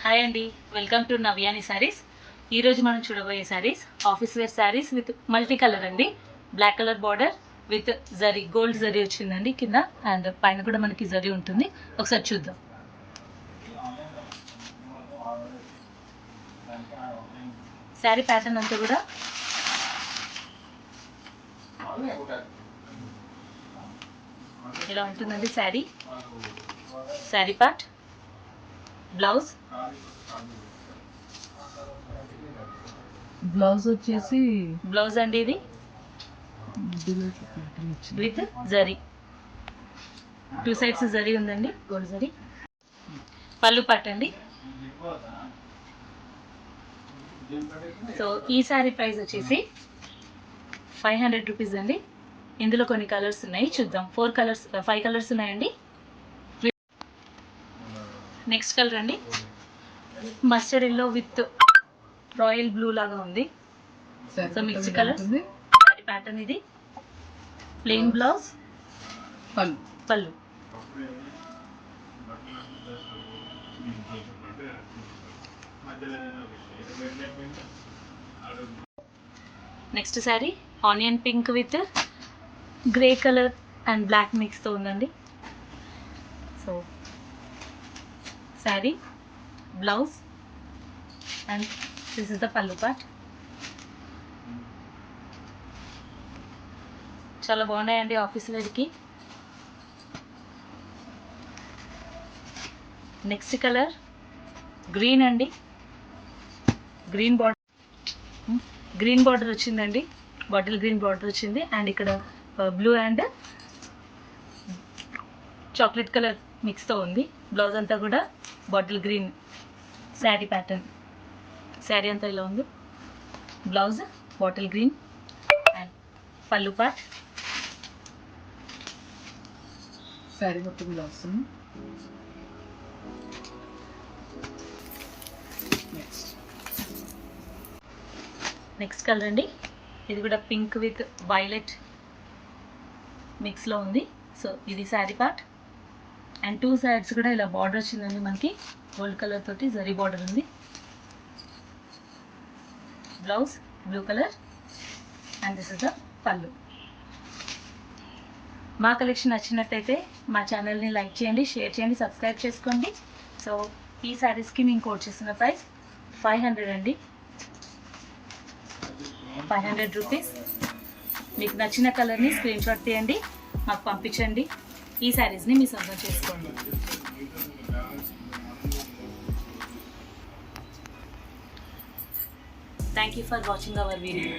Hi అండి, welcome to నవ్యాని saris. ఈరోజు మనం చూడబోయే saris office wear saris with multi colour అండి. Black colour border with zari, gold zari వచ్చిందండి కింద, అండ్ పైన కూడా మనకి జరీ ఉంటుంది. ఒకసారి చూద్దాం. శారీ ప్యాటర్న్ అంతా కూడా ఇలా ఉంటుందండి. శారీ పార్ట్, బ్లౌజ్ వచ్చేసి బ్లౌజ్ అండి ఇది విత్ జరీ, 2 సైడ్స్ జరీ ఉందండి, గోల్డ్ జరీ. పళ్ళు పార్ట్ అండి. సో ఈ శారీ ప్రైస్ వచ్చేసి 500 రూపీస్ అండి. ఇందులో కొన్ని కలర్స్ ఉన్నాయి, చూద్దాం. 5 కలర్స్ ఉన్నాయండి. నెక్స్ట్ కలర్ అండి, mustard yellow with royal blue లాగా ఉంది. So mix colours. ప్యాటర్న్ ఇది. ప్లెయిన్ బ్లౌజ్, పళ్ళు. Next sari onion pink with grey colour and black మిక్స్తో ఉందండి. So sari, blouse, and this is the pallu part. చాలా బాగున్నాయండి ఆఫీస్ వేర్కి. నెక్స్ట్ కలర్ గ్రీన్ అండి. గ్రీన్ బార్డర్ వచ్చిందండి, బాటిల్ గ్రీన్ బార్డర్ వచ్చింది, అండ్ ఇక్కడ బ్లూ అండ్ చాక్లెట్ కలర్ మిక్స్తో ఉంది. బ్లౌజ్ అంతా కూడా bottle green sari pattern. Sari అంతా ఇలా ఉంది. బ్లౌజ్ బాటిల్ గ్రీన్ అండ్ పళ్ళు పార్ట్. శారీ మొత్తం బ్లౌజ్. నెక్స్ట్ కలర్ అండి, ఇది కూడా పింక్ విత్ వైలెట్ మిక్స్లో ఉంది. సో ఇది శారీ పార్ట్, అండ్ 2 సైడ్స్ కూడా ఇలా బార్డర్ వచ్చిందండి మనకి, గోల్డ్ కలర్ తోటి జరీ బార్డర్ ఉంది. Blouse blue colour, and this is the పళ్ళు. మా కలెక్షన్ నచ్చినట్టయితే మా ఛానల్ని లైక్ చేయండి, షేర్ చేయండి, సబ్స్క్రైబ్ చేసుకోండి. సో ఈ శారీస్కి మేము కోట్ చేసిన ప్రైస్ 500 అండి. 500 రూపీస్. మీకు నచ్చిన కలర్ని స్క్రీన్ షాట్ తీయండి, మాకు పంపించండి. ఈ శారీస్ని మీ సొంతం చేసుకోండి. Thank you for watching our video.